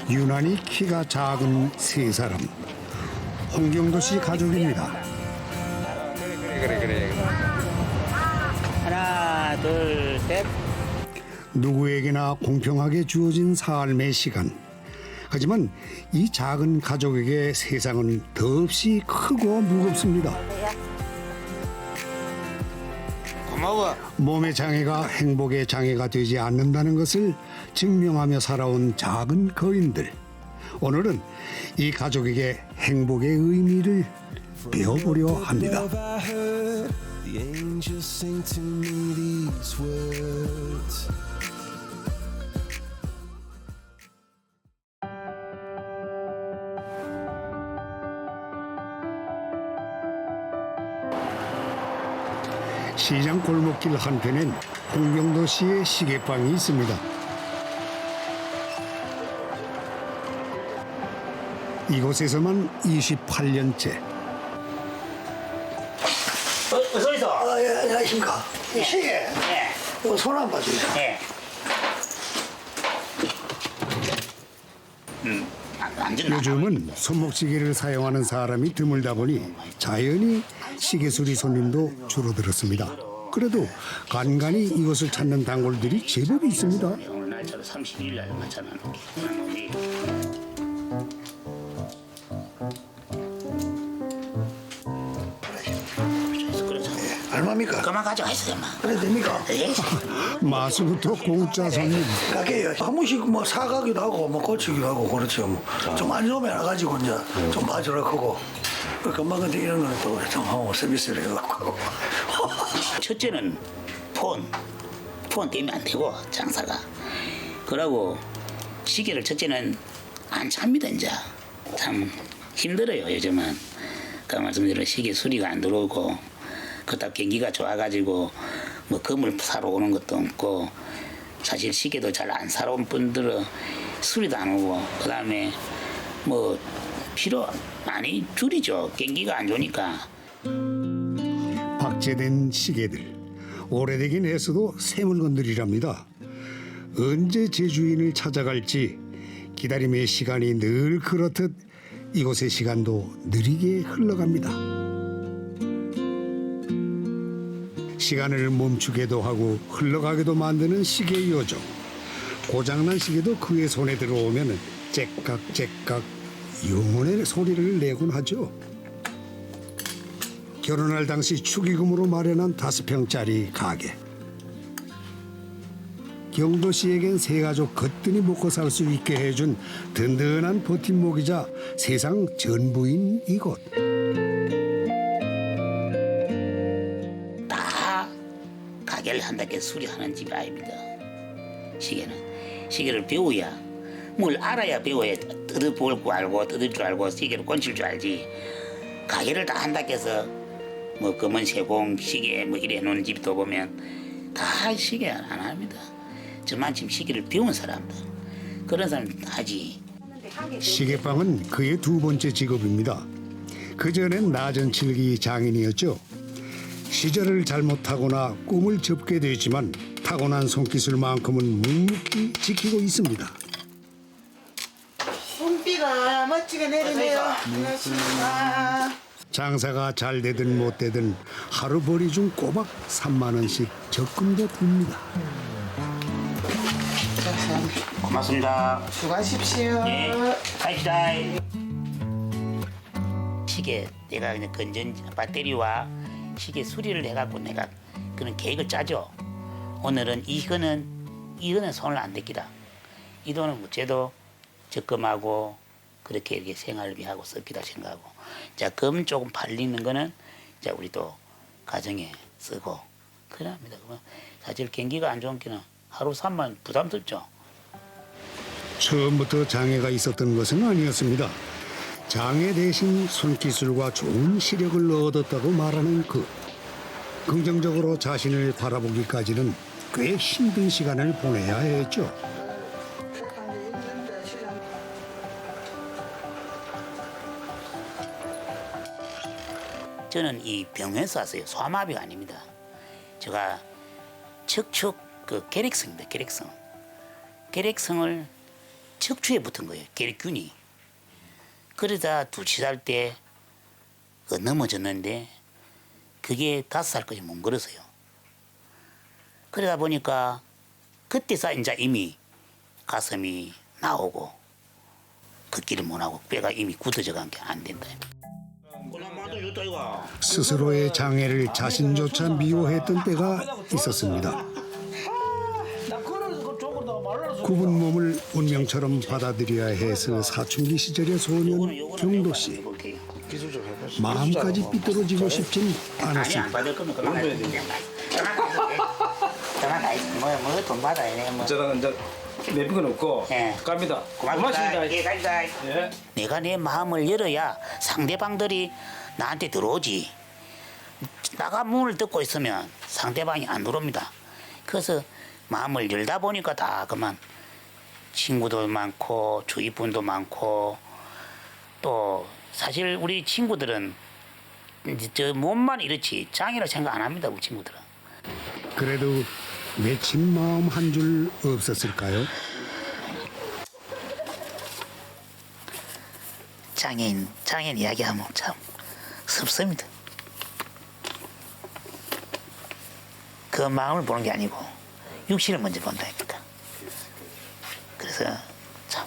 유난히 키가 작은 세 사람. 홍경도 씨 가족입니다. 그래. 하나, 둘, 셋. 누구에게나 공평하게 주어진 삶의 시간. 하지만 이 작은 가족에게 세상은 더없이 크고 무겁습니다. 고마워. 몸의 장애가 행복의 장애가 되지 않는다는 것을 증명하며 살아온 작은 거인들. 오늘은 이 가족에게 행복의 의미를 배워보려 합니다. The angels sing to me these words. 시장 골목길 한편엔 홍경도 씨의 시계방이 있습니다. 이곳에서만 28년째. 어서 있어. 예, 안녕하십니까. 이 시계, 네. 이거 손 한 봐주세요. 네. 완전 요즘은 손목시계를 사용하는 사람이 드물다 보니 자연히 시계수리 손님도 줄어들었습니다. 그래도 간간히 이곳을 찾는 단골들이 제법 있습니다. 오늘 날짜로 31일 날 맞춰놓을게. 얼마입니까? 그만 가져가 있어, 엄마. 그래 됩니까? 예? 마수부터 공짜 손님. 가게요. 한 번씩 뭐 사가기도 하고 뭐 고치기도 하고 그렇죠. 뭐. 좀 안 좋으면 와가지고 이제 좀 봐주라 하고. 금방 근데 이런 거는 또좀 서비스를 해갖고. 첫째는 폰 때문에 안 되고 장사가. 그러고 시계를 첫째는 안 찹니다 이제. 참 힘들어요 요즘은. 아까 말씀드린 시계 수리가 안 들어오고 그렇다고 경기가 좋아가지고 뭐 금을 사러 오는 것도 없고 사실 시계도 잘 안 사러 온 분들은 수리도 안 오고 그다음에 뭐 필요 많이 줄이죠. 경기가 안 좋으니까. 박제된 시계들. 오래되긴 했어도 새 물건들이랍니다. 언제 제주인을 찾아갈지 기다림의 시간이 늘 그렇듯 이곳의 시간도 느리게 흘러갑니다. 시간을 멈추게도 하고 흘러가게도 만드는 시계 요정. 고장난 시계도 그의 손에 들어오면 째깍째깍 영혼의 소리를 내곤 하죠. 결혼할 당시 축의금으로 마련한 5평짜리 가게. 경도 씨에겐 세 가족 거뜬히 먹고 살 수 있게 해준 든든한 버팀목이자 세상 전부인 이곳. 다 가게를 한다고 수리하는 집 아닙니다. 시계를 배워야 뭘 알아야 배워야 뜯어볼 줄 알고 뜯을 줄 알고 시계를 꽂힐 줄 알지. 가게를 다 한다고 해서 뭐 검은 세공 시계 뭐 이래 놓은 집도 보면 다 시계 안 합니다. 저만 지금 시계를 배운 사람들 그런 사람 하지. 시계방은 그의 두 번째 직업입니다. 그전엔 나전칠기 장인이었죠. 시절을 잘못하거나 꿈을 접게 되지만 타고난 손기술만큼은 묵묵히 지키고 있습니다. 봄비가 멋지게 내리네요. 안녕하십니까. 장사가 잘 되든 못 되든 하루 벌이 중 꼬박 3만 원씩 적금도 듭니다. 고맙습니다. 수고하십시오. 네, 갑시다. 시계 내가 그냥 건전 배터리와 시계 수리를 해갖고 내가 그런 계획을 짜죠. 오늘은 이거는 손을 안 대기다. 이 돈은 어째도 적금하고 그렇게 이렇게 생활비하고 섞이다 생각하고 자 금 조금 팔리는 거는 자 우리 또 가정에 쓰고 그럽니다. 그러면 사실 경기가 안 좋은 게는 하루 3만 부담스럽죠. 처음부터 장애가 있었던 것은 아니었습니다. 장애 대신 손기술과 좋은 시력을 얻었다고 말하는 긍정적으로 자신을 바라보기까지는 꽤 힘든 시간을 보내야 했죠. 저는 이 병원에서 왔어요. 소아마비가 아닙니다. 제가 척추 그 결핵성입니다. 결핵성을 척추에 붙은 거예요. 결균이. 그러다 2살 때 넘어졌는데 그게 5살까지 못 걸었어요. 그러다 보니까 그때서 이제 이미 가슴이 나오고 걷기를 못하고 뼈가 이미 굳어져 간 게 안 된다. 스스로의 장애를 자신조차 미워했던 때가 있었습니다. 굽은 몸을 운명처럼 받아들여야 해서 사춘기 시절의 소년 경도 씨. 마음까지 삐뚤어지고 싶진 아니 안 않았습니다. 받을 거면 그만 가야 돼. 뭐돈 받아야 돼. 뭐. 저는 이제 내빈 건 없고 예. 갑니다. 고맙습니다. 고맙습니다. 예, 갑니다. 예. 내가 내 마음을 열어야 상대방들이 나한테 들어오지. 나가 문을 닫고 있으면 상대방이 안 들어옵니다. 그래서 마음을 열다 보니까 다 그만 친구도 많고 주위 분도 많고 또 사실 우리 친구들은 이제 저 몸만 이렇지 장애라 생각 안 합니다. 우리 친구들은. 그래도 맺힌 마음 한 줄 없었을까요? 장애인 이야기하면 참 섭섭니다. 그 마음을 보는 게 아니고 육신을 먼저 본다니까. 그래서 참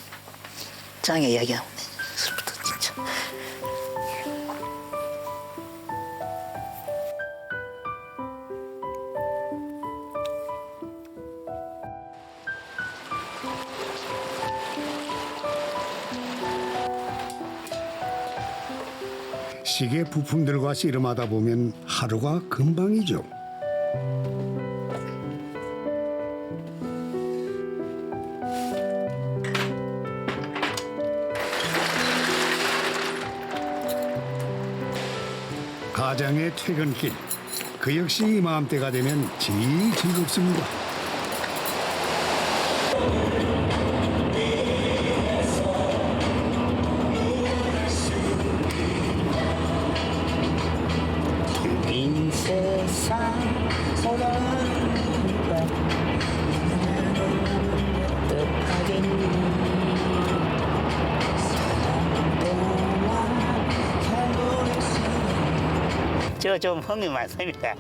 장애 이야기하면 슬프다 진짜. 시계 부품들과 씨름하다 보면 하루가 금방이죠. 가장의 퇴근길, 그 역시 이맘때가 되면 제일 즐겁습니다. 긴 세상 저 좀 흥이 많습니다.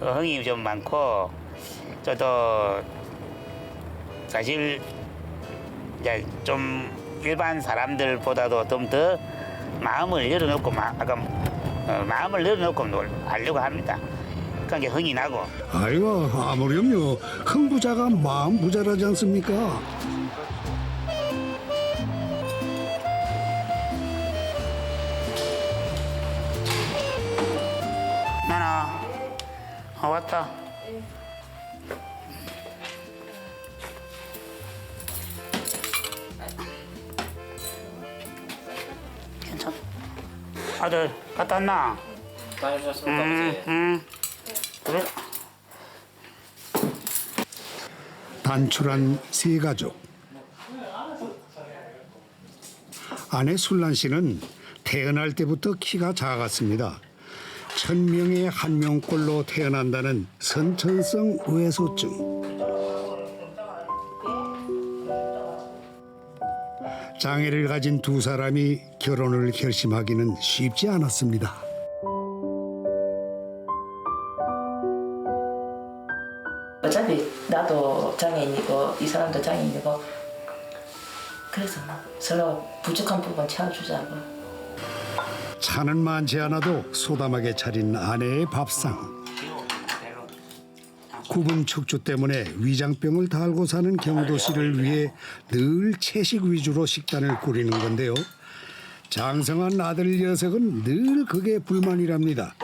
흥이 좀 많고 저도 사실 이제 좀 일반 사람들보다도 좀 더 마음을 열어놓고 마음을 열어놓고 하려고 합니다. 그러니까 흥이 나고. 아이고 아무렴요. 흥부자가 마음 부자라지 않습니까? 나나 왔다. 괜찮아. 아들 갔다 왔나? 다녀오셨습니까? 그래. 단출한 세 가족. 아내 술란 씨는 태어날 때부터 키가 작았습니다. 1000명에 1명꼴로 태어난다는 선천성 외소증. 장애를 가진 두 사람이 결혼을 결심하기는 쉽지 않았습니다. 어차피 나도 장애인이고 이 사람도 장애인이고 그래서 뭐 서로 부족한 부분 채워주자고. 차는 많지 않아도 소담하게 차린 아내의 밥상. 굽은 척추 때문에 위장병을 달고 사는 경도 씨를 위해 늘 채식 위주로 식단을 꾸리는 건데요. 장성한 아들 녀석은 늘 그게 불만이랍니다.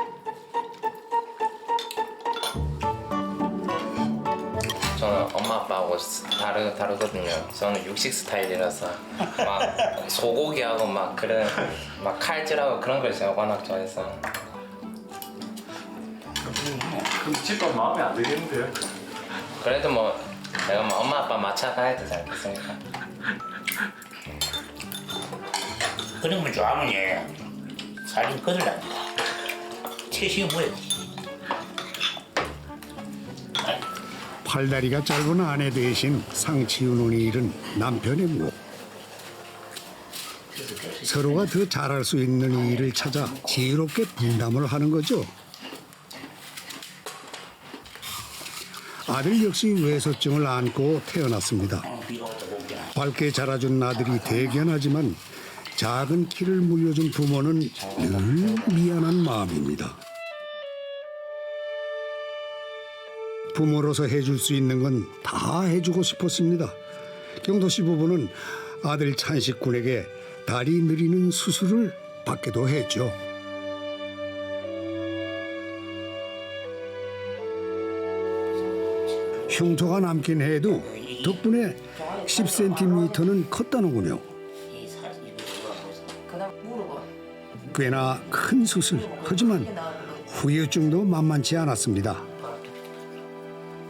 저는 엄마 아빠하고 다르거든요. 저는 육식 스타일이라서 막 소고기하고 막 그런 막 칼질하고 그런 걸 제가 워낙 좋아해서. 그럼 집밥 마음에 안 들겠는데요? 그래도 뭐 내가 뭐 엄마 아빠 마차 가야도 잘 됐으니까. 그런 걸 좋아하면 살이 거들랍니다. 채식이 뭐야? 팔다리가 짧은 아내 대신 상치윤원이 잃은 남편의 목. 서로가 더 잘할 수 있는 일을 찾아 지혜롭게 분담을 하는 거죠. 아들 역시 외소증을 안고 태어났습니다. 밝게 자라준 아들이 대견하지만 작은 키를 물려준 부모는 늘 미안한 마음입니다. 부모로서 해줄 수 있는 건 다 해주고 싶었습니다. 경도씨 부부는 아들 찬식 군에게 다리 늘리는 수술을 받기도 했죠. 흉터가 남긴 해도 덕분에 10cm는 컸다는군요. 그다음 물어봐. 꽤나 큰 수술. 하지만 후유증도 만만치 않았습니다.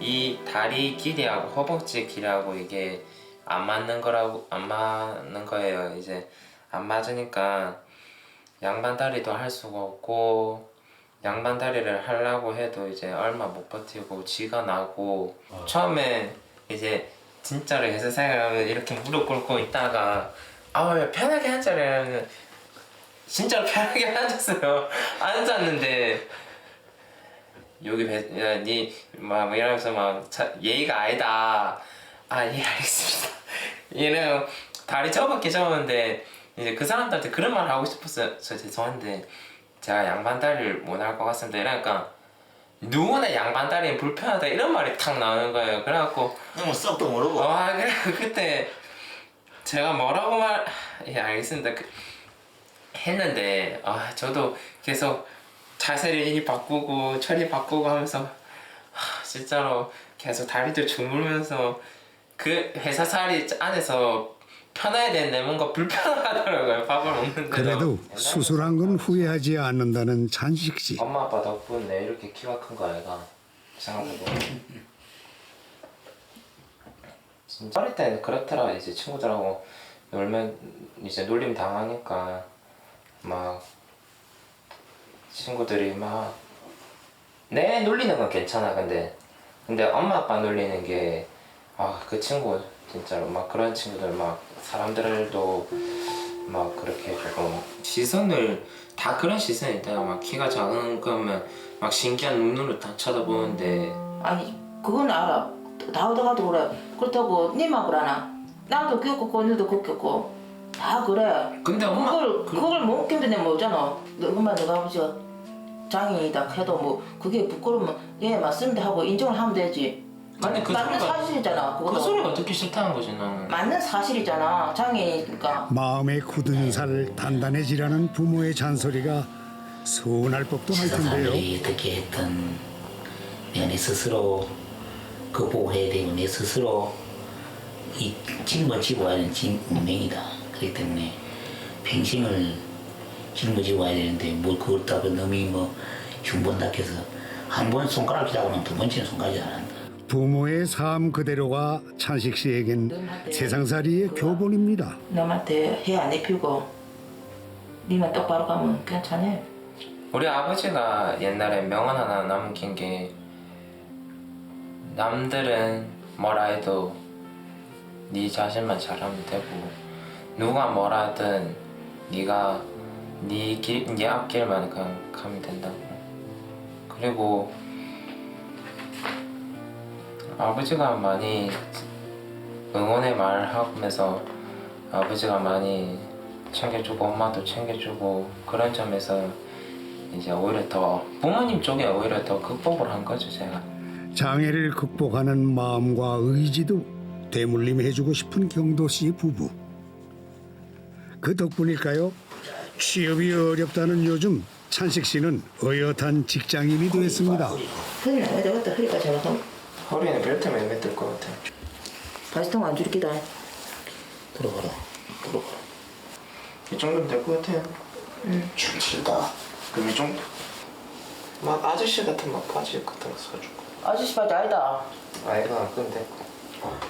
이 다리 길이하고 허벅지 길이하고 이게 안 맞는 거예요. 이제 안 맞으니까 양반 다리도 할 수가 없고 양반 다리를 하려고 해도 이제 얼마 못 버티고 쥐가 나고 처음에 이제 진짜로 회사 생활하면 이렇게 무릎 꿇고 있다가 편하게 앉자라면 진짜로 편하게 앉았어요. 앉았는데 여기 니막 이러면서 막 예의가 아니다. 예 알겠습니다. 얘는 다리 접었게 접었는데 이제 그 사람들한테 그런 말 하고 싶었어요. 저 죄송한데 제가 양반 다리를 못 할 것 같습니다. 이러니까 누구나 양반 다리는 불편하다 이런 말이 탁 나오는 거예요. 그래갖고 뭐 썩도 모르고. 그래 그때 제가 뭐라고 예 알겠습니다. 했는데 저도 계속 자세를 바꾸고 처리 바꾸고 하면서 진짜로 계속 다리도 주물면서 그 회사 살이 안에서 편해야 되는데 뭔가 불편하더라고요. 밥을 먹는데. 그래도 수술한 건 후회하지 않는다는 찬식 씨. 엄마 아빠 덕분에 이렇게 키가 큰 거 아이가 생각해보면 진짜 어릴 때는 그렇더라. 이제 친구들하고 놀면 이제 놀림 당하니까 막 친구들이 막 내 놀리는 건 괜찮아. 근데 엄마 아빠 놀리는 게 그 친구 진짜로 막 그런 친구들 막 사람들도 막 그렇게 해주고 시선을 다 그런 시선이 있다. 막 키가 작은 거면 막 신기한 눈으로 다 쳐다보는데 아니 그건 알아. 다 얻어가도 그래. 그렇다고 니만 그러나? 나도 겪었고 너도 겪었고 다 그래. 근데 엄마 그걸 못 견디면 뭐잖아. 엄마 내가 아버지가 장애인이다 해도 뭐 그게 부끄러우면 예 맞습니다 하고 인정을 하면 되지. 근데 맞는 사실이잖아. 그 소리가 듣기 싫다는 거지 나는. 맞는 사실이잖아. 장애인이니까. 마음에 굳은 살 단단해지라는 부모의 잔소리가 서운할 법도 할 텐데요. 사람들이 어떻게 했든 내 스스로 극복해야 되고 내 스스로 이 짊어지고 하는 운명이다. 그렇기 때문에 평생을 짊어지고 와야 되는데 뭘 그렇다고 너무 흉본답해서 한 번 손가락질하고는 두 번째는 손가락질 안 한다. 부모의 삶 그대로가 찬식 씨에겐 세상살이의 교본입니다. 남한테 해 안 입히고 니만 똑바로 가면 괜찮아. 우리 아버지가 옛날에 명언 하나 남긴 게 남들은 뭐라 해도 네 자신만 잘하면 되고 누가 뭐라 하든 네가 네 앞길만 그냥 가면 된다고. 그리고 아버지가 많이 응원의 말을 하면서 아버지가 많이 챙겨주고 엄마도 챙겨주고 그런 점에서 이제 오히려 더 부모님 쪽에 오히려 더 극복을 한 거죠 제가. 장애를 극복하는 마음과 의지도 되물림해주고 싶은 경도씨 부부. 그 덕분일까요? 취업이 어렵다는 요즘 찬식 씨는 어엿한 직장인이 되었습니다. 허리는 왜 되겠다. 허리가 잘 가. 허리는 벨트 매매 뜰것 같아. 바지통 안 줄기다. 들어가라. 이 정도면 될 것 같아요. 춤추다. 그럼 이 정도? 막 아저씨 같은 막 바지 같은 거 사주고. 아저씨 바지 아니다. 아이가 근데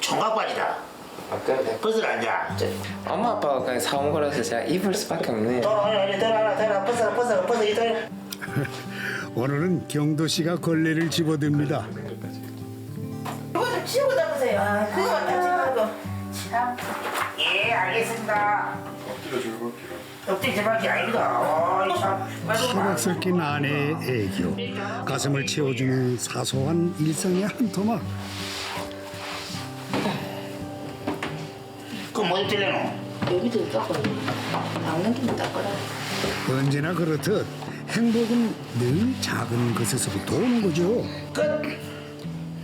총각바지다. 근데 벗으라 앉아. 엄마 아빠가 그냥 사온 거라서 제가 입을 수밖에 없네. 들어라. 벗어 이들. 오늘은 경도 씨가 걸레를 집어듭니다. 치우고 나보세요. 그거만 다 치우고. 예, 알겠습니다. 엎드려 제발이 아닙니다. 어이, 참. 철학 섞인 아내의 애교, 가슴을 채워주는 사소한 일상의 한 토막. 그럼 뭐 들려노? 여기도 닦고 닦는 김에 닦아라. 언제나 그렇듯 행복은 늘 작은 것에서부터 오는 거죠. 끝.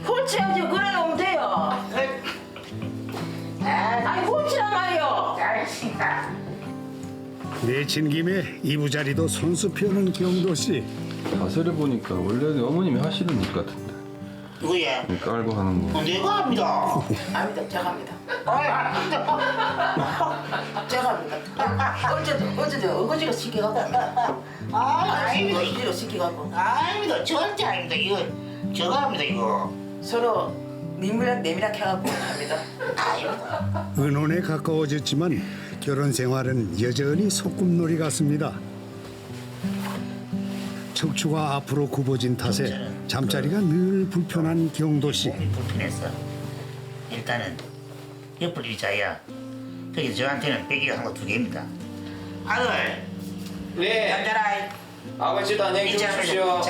홀치하지 그래놓으면 돼요. 아니 홀치란 말이요. 알겠습니다. 내친 김에 이부자리도 손수 펴는 경도 씨. 자세를 보니까 원래는 어머님이 하시는 일 같은데 누구야? 깔고 하는 거. 내가 합니다. 아니다 제가 합니다. 아닙니다. 제가 합니다. 어제도 어거지가 시켜갖고. 아닙니다. 어거지로 시켜갖고. 아닙니다. 절대 아닙니다. 이거 저가 합니다. 이거. 서로 내밀락 해갖고 합니다. 아닙니다. 은혼에 가까워졌지만 결혼 생활은 여전히 소꿉놀이 같습니다. 척추가 앞으로 굽어진 탓에 잠자리가 늘 불편한 경도 씨. 몸이 불편했어. 일단은 옆을 일자야. 그래서 저한테는 빼기가 한 거 2개입니다. 아들, 네. 잠자라. 아버지도 안녕히 주무십시오.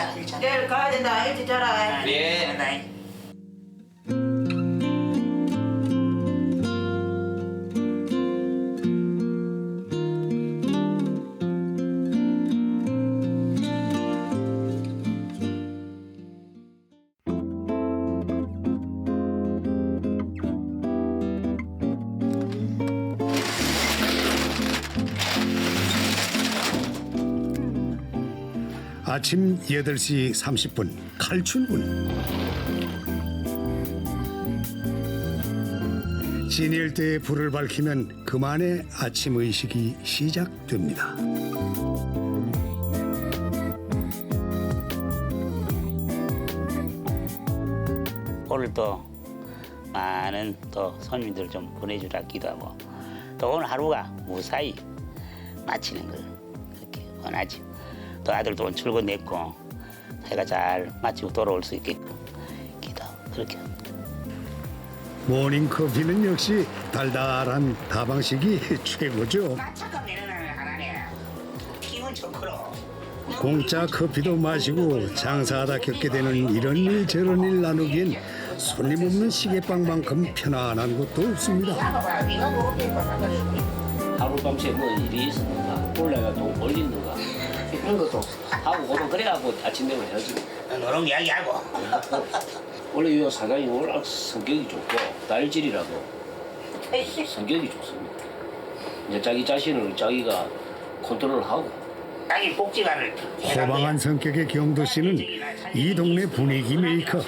내일 가야 된다. 일찍 자라. 예. 아침 8시 30분 칼출근. 진일대에 불을 밝히면 그만의 아침 의식이 시작됩니다. 오늘 또 많은 또 손님들 좀 보내주라 기도하고 또 오늘 하루가 무사히 마치는 걸 그렇게 원하지. 또 아들도 오늘 출근했고 해가 잘 마치고 돌아올 수 있게끔 기도하고 그렇게 합니다. 모닝커피는 역시 달달한 다방식이 최고죠. 잠깐 내는 하나네. 기분 좋고로. 공짜 커피도 마시고 장사하다 겪게 되는 이런 일 저런 일 나누기엔 손님 없는 시계방만큼 편안한 것도 없습니다. 하룻밤새 뭐 일이 있었는가 올라가 돈 올리는가 이런 것도 하고 그러면 그래갖고 아침 되면 해야지. 너랑 이야기하고. 원래 이 사장이 워낙 성격이 좋고 딸질이라고 성격이 좋습니다. 이제 자기 자신을 자기가 컨트롤하고 자기 복지관을 호방한 성격의 경도 씨는 이 동네 분위기 메이커.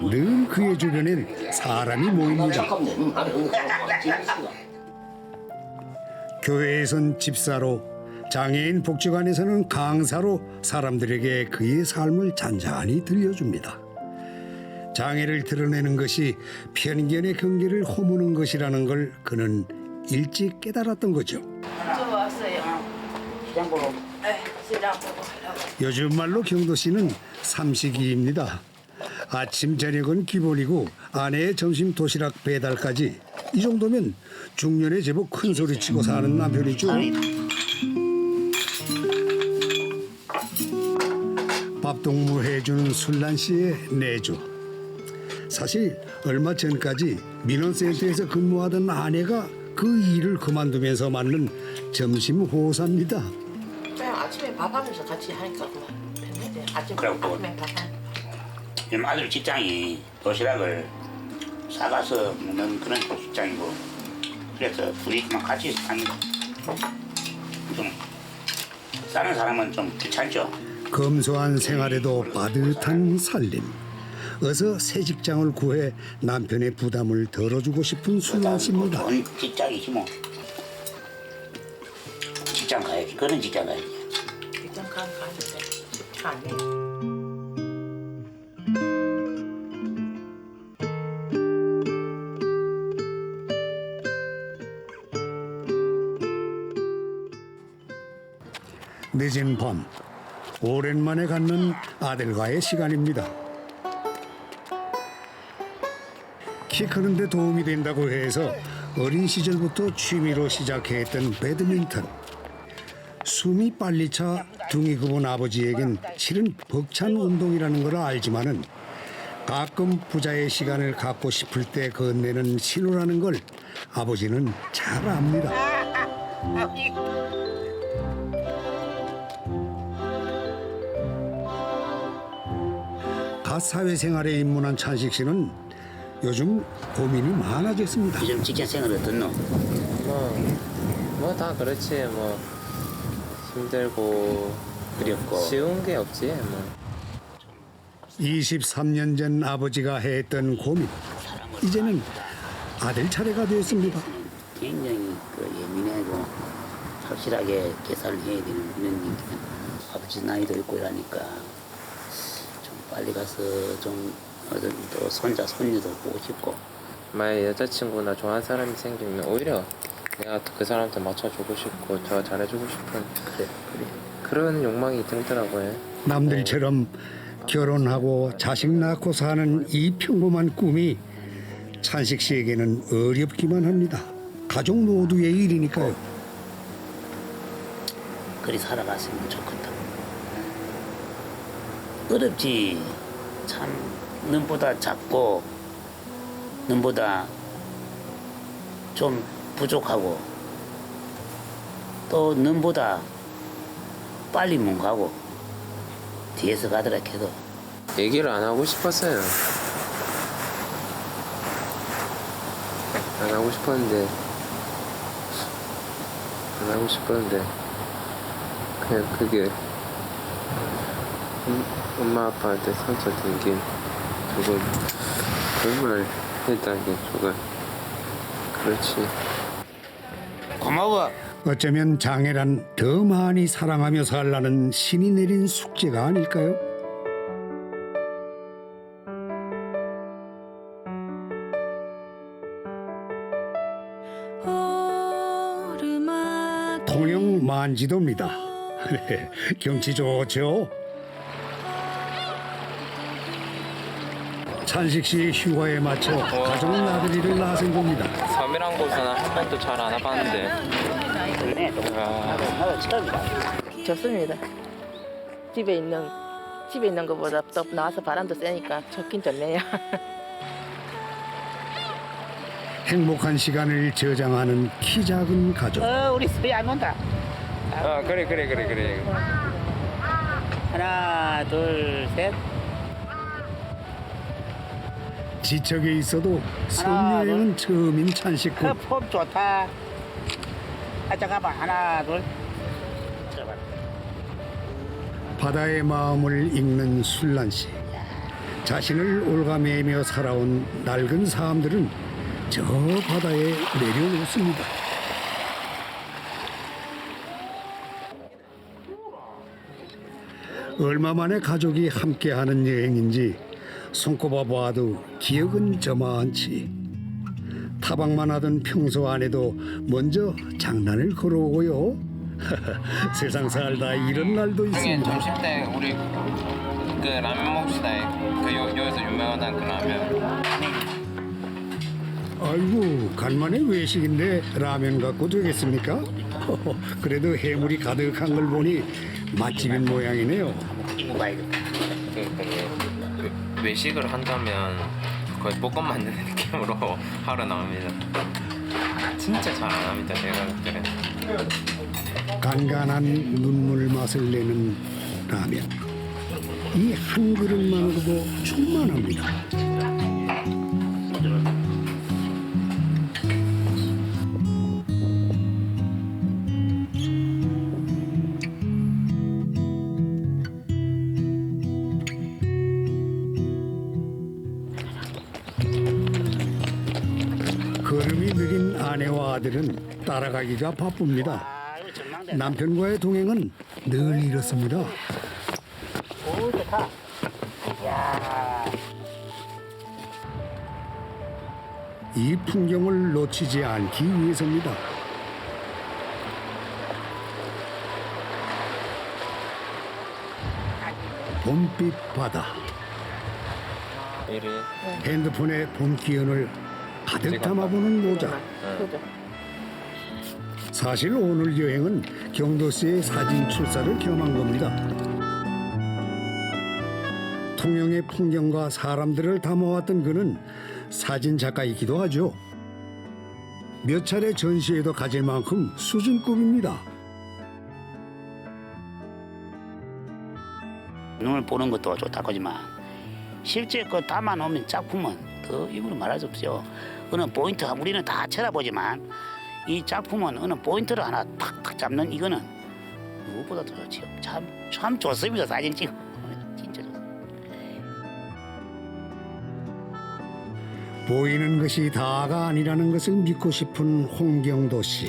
늘 그의 주변엔 사람이 모입니다. 잠깐만 교회에선 집사로, 장애인 복지관에서는 강사로 사람들에게 그의 삶을 잔잔히 들려줍니다. 장애를 드러내는 것이 편견의 경계를 허무는 것이라는 걸 그는 일찍 깨달았던 거죠. 저 왔어요. 시장 보러. 시장 보고 하려고. 요즘 말로 경도 씨는 삼식이입니다. 아침 저녁은 기본이고 아내의 점심 도시락 배달까지 이 정도면 중년에 제법 큰 소리 치고 사는 남편이죠. 밥동무 해주는 술란 씨의 내조. 사실 얼마 전까지 민원센터에서 근무하던 아내가 그 일을 그만두면서 맞는 점심 호사입니다. 그냥 아침에 밥하면서 같이 하니까 그만 편하지. 아침에 그래갖고. 밥하니까. 지금 아들 직장이 도시락을 사가서 먹는 그런 직장이고 그래서 둘이 그만 같이 합니다. 좀 다른 사람은 좀 귀찮죠. 검소한 생활에도 빠듯한 살림. 어서 새 직장을 구해 남편의 부담을 덜어주고 싶은 순환 씨입니다. 좋은 직장이지 뭐. 직장 가야지. 그런 직장 가야지. 직장 가는데 안 돼. 늦은 밤, 오랜만에 갖는 아들과의 시간입니다. 키 크는 데 도움이 된다고 해서 어린 시절부터 취미로 시작했던 배드민턴. 숨이 빨리 차 둥이 굽은 아버지에겐 실은 벅찬 운동이라는 걸 알지만은 가끔 부자의 시간을 갖고 싶을 때 건네는 신호라는 걸 아버지는 잘 압니다. 갓 사회생활에 입문한 찬식 씨는 요즘 고민이 많아졌습니다. 요즘 직장 생활 어떻노? 뭐 다 그렇지 뭐 힘들고 그립고 쉬운 게 없지 뭐. 23년 전 아버지가 했던 고민, 이제는 아들 차례가 되었습니다. 굉장히 예민하고 확실하게 계산을 해야 되는 그런 얘기는 아버지 나이도 있고 이러니까 좀 빨리 가서 좀 어떤 또 손자 손녀도 보고 싶고. 만약 여자친구나 좋아하는 사람이 생기면 오히려 내가 그 사람한테 맞춰주고 싶고 더 잘해주고 싶은 그런 욕망이 들더라고요. 남들처럼 결혼하고 자식 낳고 사는 이 평범한 꿈이 찬식 씨에게는 어렵기만 합니다. 가족 모두의 일이니까요. 그리 살아갔으면 좋겠다. 어렵지. 참 눈보다 작고 눈보다 좀 부족하고 또 눈보다 빨리 못 가고 뒤에서 가더라 해도 얘기를 안 하고 싶었어요. 안 하고 싶었는데 그냥 그게 엄마 아빠한테 상처 준 게 조금 그걸 했다는 게 조금 그렇지. 고마워. 어쩌면 장애란 더 많이 사랑하며 살라는 신이 내린 숙제가 아닐까요? 통영 만지도입니다. 네, 경치 좋죠? 찬식 씨의 휴가에 맞춰 가족 나들이를 나선 겁니다. 섬이란 곳은 한 번도 잘 안 와봤는데 그러네. 나도 처음이다. 좋습니다. 집에 있는 것보다 또 나와서 바람도 쐬니까 좋긴 좋네요. 행복한 시간을 저장하는 키 작은 가족. 우리 소리 안 온다. 그래. 하나, 둘, 셋. 지척에 있어도 섬여행은 처음인 찬식 군. 폼 좋다. 잠깐만. 하나, 둘. 들어봐. 바다의 마음을 읽는 술란 씨. 자신을 올가매며 살아온 낡은 사람들은 저 바다에 내려놓습니다. 얼마 만에 가족이 함께하는 여행인지 손꼽아 보아도 기억은 저만치. 타박만 하던 평소 아내도 먼저 장난을 걸어오고요. 세상 살다 이런 날도 있습니다. 점심 때 우리 그 라면 먹읍시다. 여기서 유명한 그 라면. 아이고 간만에 외식인데 라면 갖고 되겠습니까? 그래도 해물이 가득한 걸 보니 맛집인 모양이네요. 이거 봐야겠다. 외식을 한다면 거의 볶음 만드는 느낌으로 하러 나옵니다. 진짜 잘 안 합니다, 제가 그때는. 간간한 눈물 맛을 내는 라면. 이 한 그릇만으로도 충만합니다. 걸음이 느린 아내와 아들은 따라가기가 바쁩니다. 남편과의 동행은 늘 이렇습니다. 오, 좋다. 야. 이 풍경을 놓치지 않기 위해서입니다. 봄빛 바다. 핸드폰의 봄 기운을 가득 담아보는 모자. 그죠. 사실 오늘 여행은 경도 씨의 사진 출사를 겸한 겁니다. 통영의 풍경과 사람들을 담아왔던 그는 사진 작가이기도 하죠. 몇 차례 전시회도 가질 만큼 수준급입니다. 눈을 보는 것도 좋다고 하지만 실제 그 담아놓으면 작품은 더 이거는 말할 수 없죠. 어느 포인트 우리는 다 쳐다보지만 이 작품은 어느 포인트를 하나 탁탁 잡는 이거는 무엇보다 더 좋지요. 참 좋습니다. 사진 찍어 진짜 좋습니다. 보이는 것이 다가 아니라는 것을 믿고 싶은 홍경도 씨.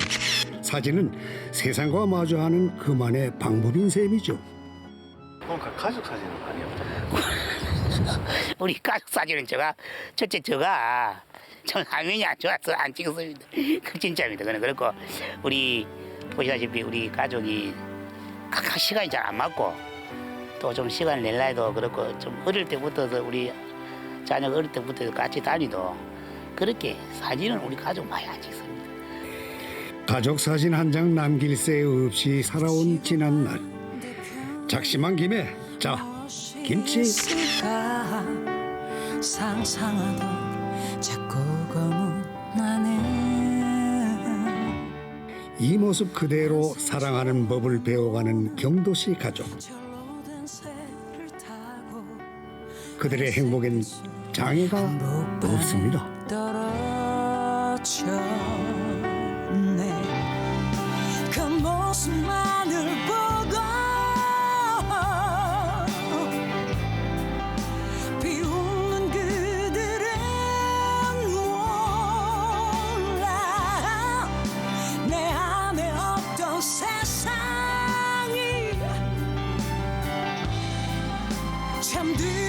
사진은 세상과 마주하는 그만의 방법인 셈이죠. 가족 사진은 아니에요. 우리 가족 사진은 첫째 전 화면이 안 좋아서 안 찍었습니다. 그 진짜입니다. 그는 그렇고 우리 보시다시피 우리 가족이 각각 시간이 잘 안 맞고 또 좀 시간을 낼라 해도 그렇고 좀 어릴 때부터서 우리 자녀가 어릴 때부터 같이 다니도 그렇게 사진은 우리 가족 많이 안 찍습니다. 가족 사진 한 장 남길 새 없이 살아온 지난 날. 작심한 김에 자 김치. 상상하도 자꾸 검은하네. 이 모습 그대로 사랑하는 법을 배워가는 경도씨 가족. 그들의 행복엔 장애가 없습니다. 그 모습만을 보고 비웃는 그들은 몰라 내 안에 없던 세상이 잠들